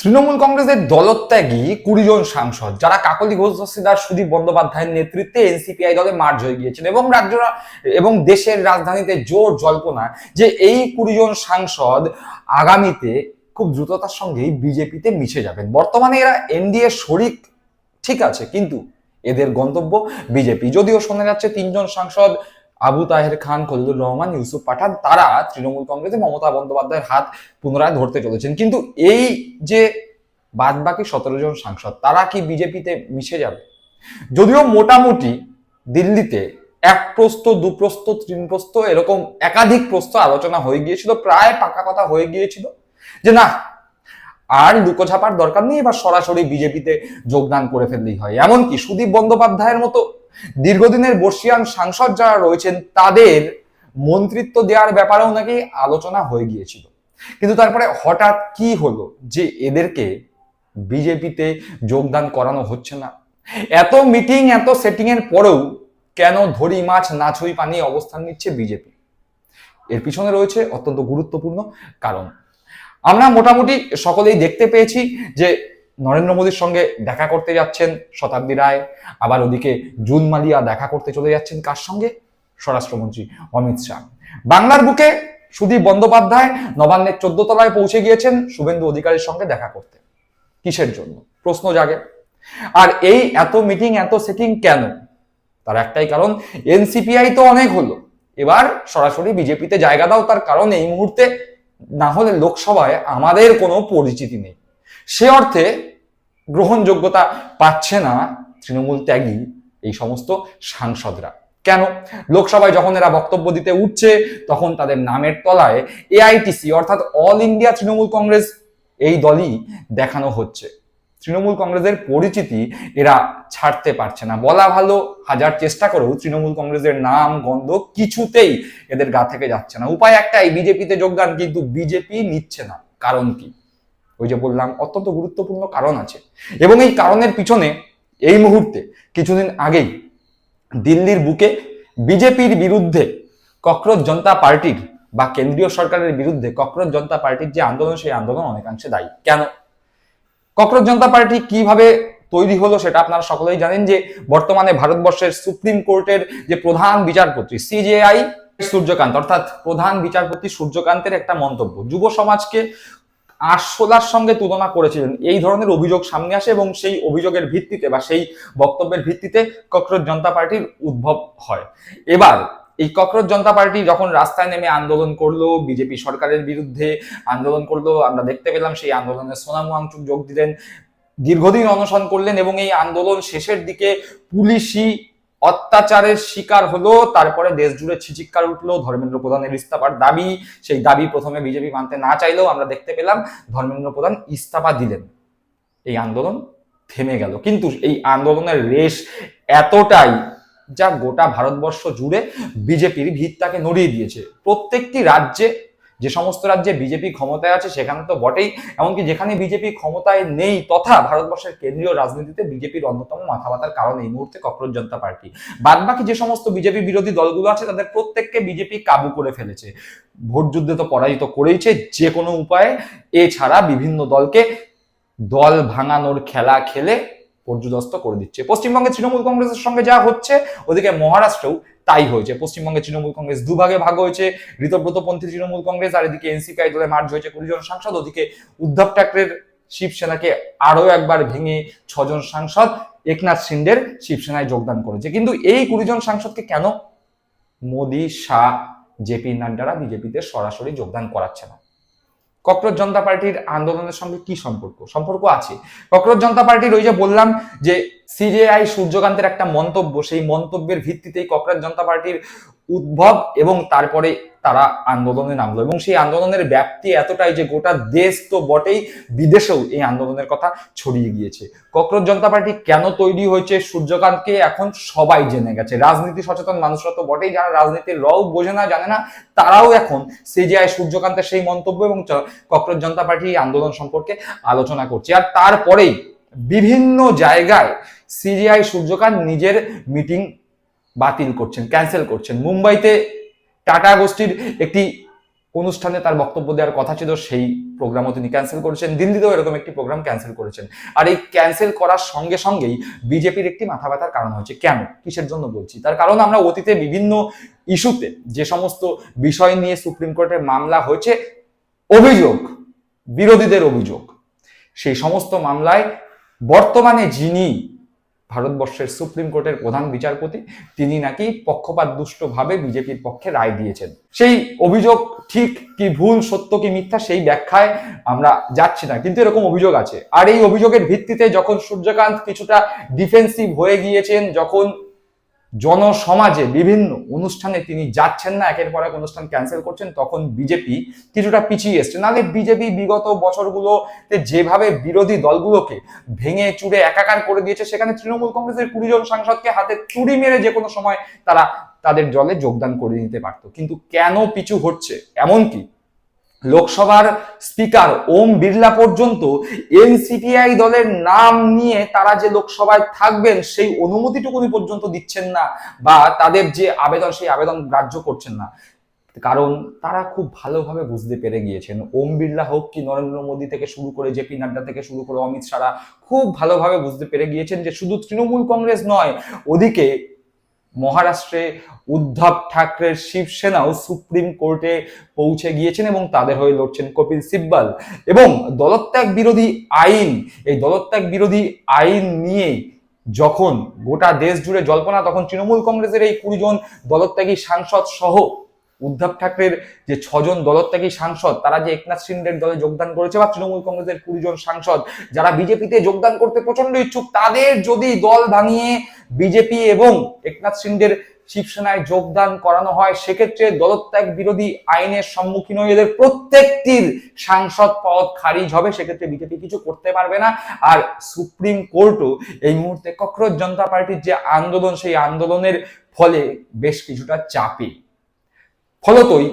তৃণমূল কংগ্রেসের দলত্যাগী 20 জন সাংসদ যারা কাকলী ঘোষ দস্তিদার সুদীপ বন্দ্যোপাধ্যায়ের নেতৃত্বে এনসিপিআই দলে মার্জ হয়ে গিয়েছেন এবং রাজ্য এবং দেশের রাজধানীতে জোর জল্পনা যে এই 20 জন সাংসদ আগামীতে খুব দ্রুততার সঙ্গেই বিজেপিতে মিশে যাবেন। বর্তমানে এরা এনডিএ শরিক ঠিক আছে, কিন্তু এদের গন্তব্য বিজেপি। যদিও শোনা যাচ্ছে 3 জন সাংসদ আবু তাহের খান, খলিলুর রহমান, ইউসুফ পাঠান তারা তৃণমূল কংগ্রেসে মমতা বন্দ্যোপাধ্যায়ের হাত পুনরায় ধরতে চলেছেন, কিন্তু এই যে বাদ বাকি 17 জন সাংসদ তারা কি বিজেপিতে মিশে যাবে? যদিও মোটামুটি দিল্লিতে এক প্রস্ত, দুপ্রস্ত, 3 প্রস্ত এরকম একাধিক প্রস্ত আলোচনা হয়ে গিয়েছিল, প্রায় পাকা কথা হয়ে গিয়েছিল যে না আর লুকোঝাপার দরকার নেই, এবার সরাসরি বিজেপিতে যোগদান করে ফেললেই হয়। এমনকি সুদীপ বন্দ্যোপাধ্যায়ের মতো দীর্ঘদিনের বর্ষিয়ান সাংসদ যারা রয়েছেন তাদের মন্ত্রিত্ব দেওয়ার ব্যাপারেও নাকি আলোচনা হয়ে গিয়েছিল। কিন্তু তারপরে হঠাৎ কি হলো যে এদেরকে বিজেপিতে যোগদান করানো হচ্ছে না? এত মিটিং, এত সেটিং এর পরেও কেন ধরি মাছ না ছুঁই পানি অবস্থান নিচ্ছে বিজেপি? এর পিছনে রয়েছে অত্যন্ত গুরুত্বপূর্ণ কারণ। আমরা মোটামুটি সকলেই দেখতে পেয়েছি যে নরেন্দ্র মোদীর সঙ্গে দেখা করতে যাচ্ছেন শতাব্দী রায়, আবার ওদিকে জুন মালিয়া দেখা করতে চলে যাচ্ছেন কার সঙ্গে? স্বরাষ্ট্রমন্ত্রী অমিত শাহ। বাংলার বুকে সুদীপ বন্দ্যোপাধ্যায় নবান্নের 14 তলায় পৌঁছে গিয়েছেন শুভেন্দু অধিকারীর সঙ্গে দেখা করতে। কিসের জন্য প্রশ্ন জাগে। আর এই এত মিটিং, এত সেটিং কেন? তার একটাই কারণ, এনসিপিআই তো অনেক হলো, এবার সরাসরি বিজেপিতে জায়গা দাও। তার কারণ এই মুহূর্তে না হলে লোকসভায় আমাদের কোনো পরিচিতি নেই, সে অর্থে গ্রহণযোগ্যতা পাচ্ছে না তৃণমূল ত্যাগী এই সমস্ত সাংসদরা। কেন? লোকসভায় যখন এরা বক্তব্য দিতে উঠছে তখন তাদের নামের তলায় এআইটিসি অর্থাৎ অল ইন্ডিয়া তৃণমূল কংগ্রেস এই দলই দেখানো হচ্ছে। তৃণমূল কংগ্রেসের পরিচিতি এরা ছাড়তে পারছে না। বলা ভালো, হাজার চেষ্টা করেও তৃণমূল কংগ্রেসের নাম গন্ধ কিছুতেই এদের গা থেকে যাচ্ছে না। উপায় একটাই, বিজেপিতে যোগদান, কিন্তু বিজেপি নিচ্ছে না। কারণ কি? ওই যে বললাম, অত্যন্ত গুরুত্বপূর্ণ কারণ আছে। এবং এই কারণের পিছনে এই মুহূর্তে কিছুদিন আগেই দিল্লির বুকে বিজেপির বিরুদ্ধে ককরোচ জনতা পার্টির বা কেন্দ্রীয় সরকারের বিরুদ্ধে ককরোচ জনতা পার্টির যে আন্দোলন, সেই আন্দোলন অনেকাংশে দায়ী। কেন? ককরোচ জনতা পার্টি কিভাবে তৈরি হলো সেটা আপনারা সকলেই জানেন যে বর্তমানে ভারতবর্ষের সুপ্রিম কোর্টের যে প্রধান বিচারপতি সিজেআই সূর্যকান্ত, অর্থাৎ প্রধান বিচারপতি সূর্যকান্তের একটা মন্তব্য যুব সমাজকে আরশোলার সঙ্গে তুলনা করেছিলেন। এই ধরনের অভিযোগ সামনে আসে এবং সেই অভিযোগের ভিত্তিতে বা সেই বক্তব্যের ভিত্তিতে ককরোচ জনতা পার্টির উদ্ভব হয়। এবার এই ককরোচ জনতা পার্টি যখন রাস্তায় নেমে আন্দোলন করলো, বিজেপি সরকারের বিরুদ্ধে আন্দোলন করলো, আমরা দেখতে পেলাম সেই আন্দোলনে সোনাম ওয়াংচুক যোগ দিলেন, দীর্ঘদিন অনশন করলেন এবং এই আন্দোলন শেষের দিকে পুলিশি অত্যাচারের শিকার হলো। তারপরে দেশ জুড়ে ছিচিৎকার উঠলো ধর্মেন্দ্র প্রধানের ইস্তফার দাবি। সেই দাবি প্রথমে বিজেপি মানতে না চাইলেও আমরা দেখতে পেলাম ধর্মেন্দ্র প্রধান ইস্তফা দিলেন। এই আন্দোলন থেমে গেল, কিন্তু এই আন্দোলনের রেশ এতটাই যা গোটা ভারতবর্ষ জুড়ে বিজেপির ভিতটাকে নড়িয়ে দিয়েছে। প্রত্যেকটি রাজ্যে, যে সমস্ত রাজ্যে বিজেপি ক্ষমতায় আছে সেখানে তো বটেই, এমনকি যেখানে বিজেপি ক্ষমতায় নেই তথা ভারতবর্ষের কেন্দ্রীয় রাজনীতিতে বিজেপির অন্যতম মাথা ব্যথার কারণ এই মুহূর্তে ককরোচ জনতা পার্টি। বাদ বাকি যে সমস্ত বিজেপি বিরোধী দলগুলো আছে তাদের প্রত্যেককে বিজেপি কাবু করে ফেলেছে। ভোট যুদ্ধে তো পরাজিত করেইছে যে কোনো উপায়ে, এছাড়া বিভিন্ন দলকে দল ভাঙানোর খেলা খেলে পর্যুদস্ত করে দিচ্ছে। পশ্চিমবঙ্গে তৃণমূল কংগ্রেসের সঙ্গে যা হচ্ছে, ওদিকে মহারাষ্ট্রেও তাই হয়েছে। পশ্চিমবঙ্গে তৃণমূল কংগ্রেস দুভাগে ভাগ হয়েছে, ঋতব্রতপন্থী তৃণমূল কংগ্রেস, আর এদিকে এনসিপিআই দলে মার্জ হয়েছে 20 জন সাংসদ। ওদিকে উদ্ধব ঠাকরের শিবসেনাকে আরো একবার ভেঙে 6 জন সাংসদ একনাথ শিন্ডের শিবসেনায় যোগদান করেছে। কিন্তু এই 20 জন সাংসদকে কেন মোদী, শাহ, জেপি নাড্ডারা বিজেপিতে সরাসরি যোগদান করাচ্ছে না? ককরোচ জনতা পার্টির আন্দোলনের সঙ্গে কি সম্পর্ক আছে। ককরোচ জনতা পার্টির ওই যে বললাম যে সিজেআই সূর্যকান্তের একটা মন্তব্য, সেই মন্তব্যের ভিত্তিতেই ককরোচ জনতা পার্টির উদ্ভব এবং তারপরে তারা আন্দোলনে নামলো এবং সেই আন্দোলনের ব্যাপ্তি এতটাই যে গোটা দেশ তো বটেই, বিদেশেও এই আন্দোলনের কথা ছড়িয়ে গিয়েছে। ককরোচ জনতা পার্টি কেন তৈরি হয়েছে সূর্যকান্তকে এখন সবাই জেনে গেছে। রাজনীতি সচেতন মানুষরা তো বটেই, যারা রাজনীতির রও বোঝে না, জানে না, তারাও এখন সিজেআই সূর্যকান্তের সেই মন্তব্য এবং ককরোচ জনতা পার্টি আন্দোলন সম্পর্কে আলোচনা করছে। আর তারপরেই বিভিন্ন জায়গায় সিজেআই সূর্যকান্ত নিজের মিটিং বাতিল করছেন, ক্যান্সেল করছেন। মুম্বাইতে টাটা গোষ্ঠীর একটি অনুষ্ঠানে তার বক্তব্য দেওয়ার কথা ছিল, সেই প্রোগ্রামও তিনি ক্যান্সেল করেছেন। দিল্লিতেও এরকম একটি প্রোগ্রাম ক্যান্সেল করেছেন। আর এই ক্যান্সেল করার সঙ্গে সঙ্গেই বিজেপির একটি মাথা ব্যথার কারণ হয়েছে। কেন, কিসের জন্য বলছি? তার কারণ আমরা অতীতে বিভিন্ন ইস্যুতে যে সমস্ত বিষয় নিয়ে সুপ্রিম কোর্টে মামলা হয়েছে, অভিযোগ, বিরোধীদের অভিযোগ, সেই সমস্ত মামলায় বর্তমানে যিনি ভারতবর্ষের সুপ্রিম কোর্টের প্রধান বিচারপতি, তিনি নাকি পক্ষপাত দুষ্টভাবে বিজেপির পক্ষে রায় দিয়েছেন। সেই অভিযোগ ঠিক কি ভুল, সত্য কি মিথ্যা, সেই ব্যাখ্যায় আমরা যাচ্ছি না, কিন্তু এরকম অভিযোগ আছে। আর এই অভিযোগের ভিত্তিতে যখন সূর্যকান্ত কিছুটা ডিফেন্সিভ হয়ে গিয়েছেন, যখন জনসমাজে বিভিন্ন অনুষ্ঠানে তিনি যাচ্ছেন না, একের পর এক অনুষ্ঠান ক্যান্সেল করছেন, তখন বিজেপি কিছুটা পিছিয়ে এসছে। নাহলে বিজেপি বিগত বছরগুলোতে যেভাবে বিরোধী দলগুলোকে ভেঙে চুরে একাকার করে দিয়েছে, সেখানে তৃণমূল কংগ্রেসের 20 জন সাংসদকে হাতে চুরি মেরে যে কোনো সময় তারা তাদের দলে যোগদান করে দিতে পারত। কিন্তু কেন পিছু হচ্ছে? এমনকি লোকসভার স্পিকার ওম বিড়লা পর্যন্ত এনসিপিআই দলের নাম নিয়ে তারা যে লোকসভায় থাকবেন সেই অনুমতিটুকুনি পর্যন্ত দিচ্ছেন না, বা তাদের যে আবেদন সেই আবেদন গ্রাহ্য করছেন না। কারণ তারা খুব ভালোভাবে বুঝতে পেরে গিয়েছেন, ওম বিড়লা হোক কি নরেন্দ্র মোদী থেকে শুরু করে জেপি নাড্ডা থেকে শুরু করে অমিত শাহরা খুব ভালোভাবে বুঝতে পেরে গিয়েছেন যে শুধু তৃণমূল কংগ্রেস নয়, ওদিকে মহারাষ্ট্রে উদ্ধব ঠাকরের শিবসেনাও সুপ্রিম কোর্টে পৌঁছে গিয়েছেন এবং তাদের হয়ে লড়ছেন কপিল সিব্বল। এবং দলত্যাগ বিরোধী আইন, এই দলত্যাগ বিরোধী আইন নিয়ে যখন গোটা দেশ জুড়ে জল্পনা, তখন তৃণমূল কংগ্রেসের এই 20 জন দলত্যাগী সাংসদ সহ উদ্ধব ঠাকরের যে 6 জন দলত্যাগী সাংসদ, তারা যে একনাথ শিন্ডের দলে যোগদান করেছে, বা তৃণমূল কংগ্রেসের 20 জন সাংসদ যারা বিজেপিতে যোগদান করতে প্রচন্ড ইচ্ছুক, তাদের যদি দল ভাঙিয়ে বিজেপি এবং একনাথ শিন্ডের শিবসেনায় যোগদান করানো হয়, সেক্ষেত্রে দলত্যাগ বিরোধী আইনের সম্মুখীন হয়ে এদের প্রত্যেকটির সাংসদ পদ খারিজ হবে। সেক্ষেত্রে বিজেপি কিছু করতে পারবে না। আর সুপ্রিম কোর্টও এই মুহূর্তে ককরোচ জনতা পার্টির যে আন্দোলন, সেই আন্দোলনের ফলে বেশ কিছুটা চাপে। ফলতই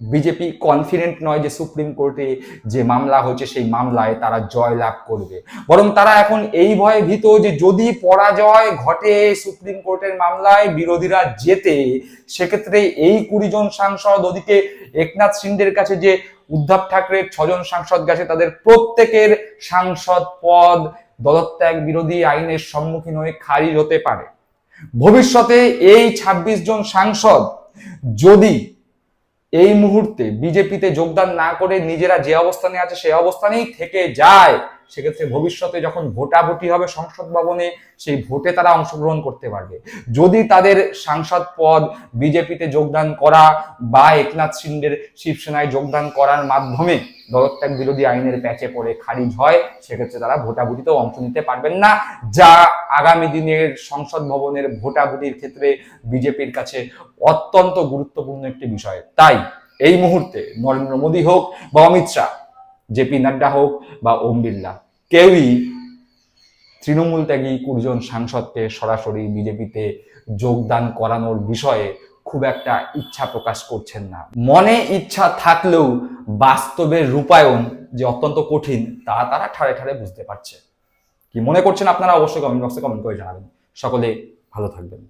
বিজেপি কনফিডেন্ট নয় যে সুপ্রিম কোর্টে যে মামলা হচ্ছে সেই মামলায় তারা জয় লাভ করবে, বরং তারা এখন এই ভয়ে ভীত যে যদি পরাজয় ঘটে সুপ্রিম কোর্টের মামলায়, বিরোধীরা জেতে, সেক্ষেত্রে এই 20 জন সাংসদ, ওদিকে একনাথ শিন্ডের কাছে যে উদ্ধব ঠাকরের 6 জন সাংসদ গেছে, তাদের প্রত্যেকের সাংসদ পদ দলত্যাগ বিরোধী আইনের সম্মুখীন হয়ে খারিজ হতে পারে। ভবিষ্যতে এই 26 জন সাংসদ যদি এই মুহূর্তে বিজেপিতে যোগদান না করে নিজেরা যে অবস্থানে আছে সেই অবস্থানেই থেকে যায়, সেক্ষেত্রে ভবিষ্যতে যখন ভোটাভুটি হবে সংসদ ভবনে, সেই ভোটে তারা অংশগ্রহণ করতে পারবে। যদি তাদের সাংসদ পদ বিজেপিতে যোগদান করা বা একনাথ শিন্ডের শিবসেনায় যোগদান করার মাধ্যমে দলত্যাগ বিরোধী আইনের প্যাচে পড়ে খারিজ হয়, সেক্ষেত্রে তারা ভোটাভুটিতেও অংশ নিতে পারবেন না, যা আগামী দিনের সংসদ ভবনের ভোটাভুটির ক্ষেত্রে বিজেপির কাছে অত্যন্ত গুরুত্বপূর্ণ একটি বিষয়। তাই এই মুহূর্তে নরেন্দ্র মোদী হোক বা অমিত শাহ, জেপি নাড্ডা হোক বা ওম বিড়লা, কেউই তৃণমূল ত্যাগী 20 জন সাংসদকে সরাসরি বিজেপিতে যোগদান করানোর বিষয়ে খুব একটা ইচ্ছা প্রকাশ করছেন না। মনে ইচ্ছা থাকলেও বাস্তবের রূপায়ণ যে অত্যন্ত কঠিন, তা তারা ঠাড়ে ঠাড়ে বুঝতে পারছে। কি মনে করছেন আপনারা অবশ্যই কমেন্ট বক্সে কমেন্ট করে জানাবেন। সকলে ভালো থাকবেন।